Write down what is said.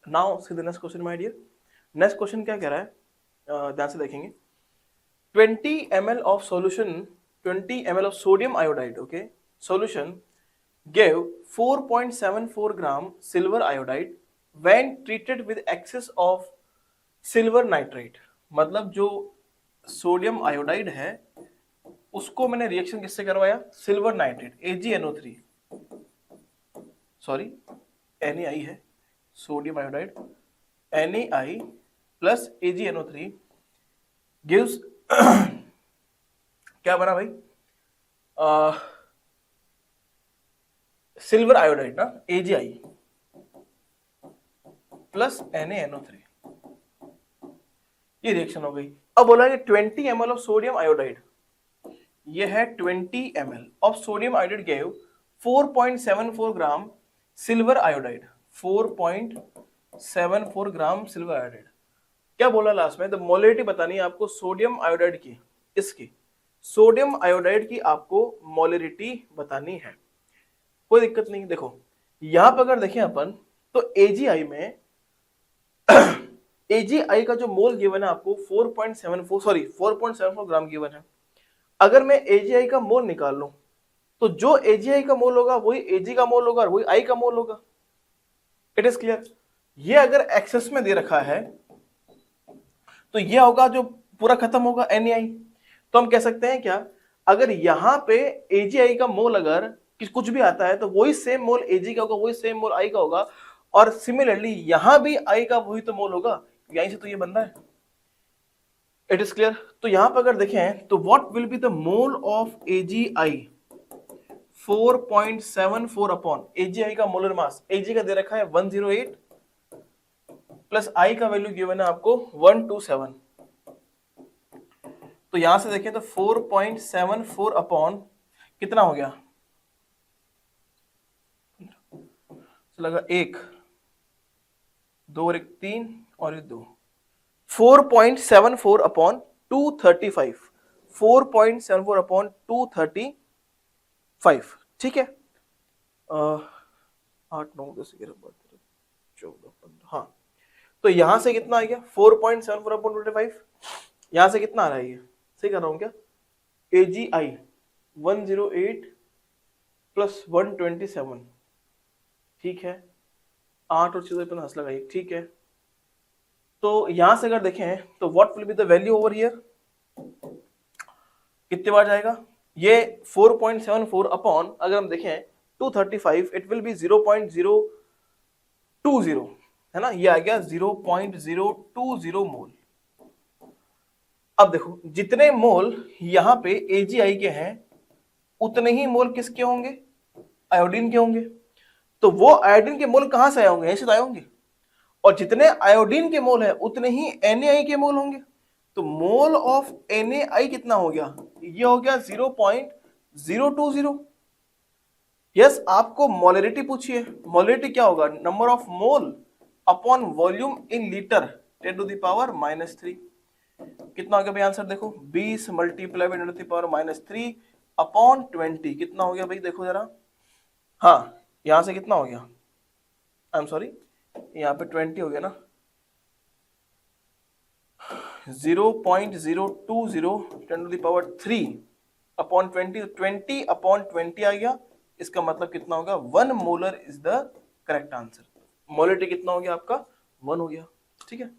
Now see the next question my dear. Next question क्या कह रहा है, ध्यान से देखेंगे। 20 ml of solution, 20 ml of sodium iodide, okay, solution gave 4.74 gram silver iodide when treated with excess of silver nitrate। मतलब जो sodium iodide है उसको मैंने रिएक्शन किससे करवाया, silver nitrate AgNO3, sorry NaI है, sodium iodide NaI plus AgNO3 gives क्या बना भाई, सिल्वर आयोडाइड ना, AgI प्लस NaNO3, ये रिएक्शन हो गई। अब बोला कि 20 ml ऑफ सोडियम आयोडाइड, ये है 20 ml of sodium iodide gave 4.74 gram silver iodide, 4.74 gram silver iodide. क्या बोला लास्ट में, द मोलरिटी बतानी है आपको सोडियम आयोडाइड की, इसकी सोडियम आयोडाइड की आपको मोलरिटी बतानी है, कोई दिक्कत नहीं। देखो यहां पर अगर देखें अपन तो AgI में AgI का जो मोल गिवन है आपको 4.74 ग्राम गिवन है। अगर मैं AgI का मोल निकाल लूं तो जो AgI का मोल होगा वही Ag का मोल होगा और वही I का मोल होगा। It is clear. ये अगर एक्सेस में दे रखा है तो ये होगा जो पूरा खत्म होगा NaI। तो हम कह सकते हैं क्या, अगर यहां पे AgI का मोल अगर कुछ भी आता है तो वही सेम मोल Ag का होगा, वही सेम मोल I का होगा, और सिमिलरली यहां भी I का वही तो मोल होगा, यहीं से तो ये बन रहा है। It is clear. तो यहां पर अगर देखें तो what will be the mole of AgI, 4.74 upon AgI का मोलर मास, Ag का दे रखा है 108 प्लस I का वैल्यू गिवन है आपको 127। तो यहां से देखें तो 4.74 अपॉन कितना हो गया, लगा 1 2 और 1 3 और 1 2, 4.74 अपॉन 235, 4.74 अपॉन 235, ठीक है। 8 9 10 11 12 14 15, हाँ। तो यहां से कितना आ गया 4.74 अपॉन 25, यहां से कितना आ रहा है, ये सही कर रहा हूं क्या, AgI 108 प्लस 127, ठीक है। 8 और 6 हंस लगा, ठीक है। तो यहां से अगर देखें तो what will be the value over here, कितने बार जाएगा ये 4.74 अपॉन, अगर हम देखें 235, इट विल बी 0.020, है ना, ये आ गया 0.020 मोल। अब देखो जितने मोल यहां पे AgI के हैं उतने ही मोल किसके होंगे, आयोडीन के होंगे। तो वो आयोडीन के मोल कहां से आए होंगे, ऐसे तो आए होंगे, और जितने आयोडीन के मोल है उतने ही NaI के मोल होंगे। तो मोल ऑफ NaI कितना हो गया, ये हो गया 0.020। यस, आपको मोलरिटी पूछी है, मोलरिटी क्या होगा, number of mole upon volume in litre 10 to the power -3। कितना हो गया भाई आंसर, देखो 20 multiply by 10 to the power -3 upon 20, कितना हो गया भाई, देखो जरा, हाँ यहां से कितना हो गया, आई एम सॉरी, यहाँ पे 20 हो गया ना, 0.020 10 to the power 3 upon 20, 20 upon 20 आ गया। इसका मतलब कितना होगा, 1 molar is the correct answer. Molarity कितना हो गया आपका, 1 हो गया, ठीक है।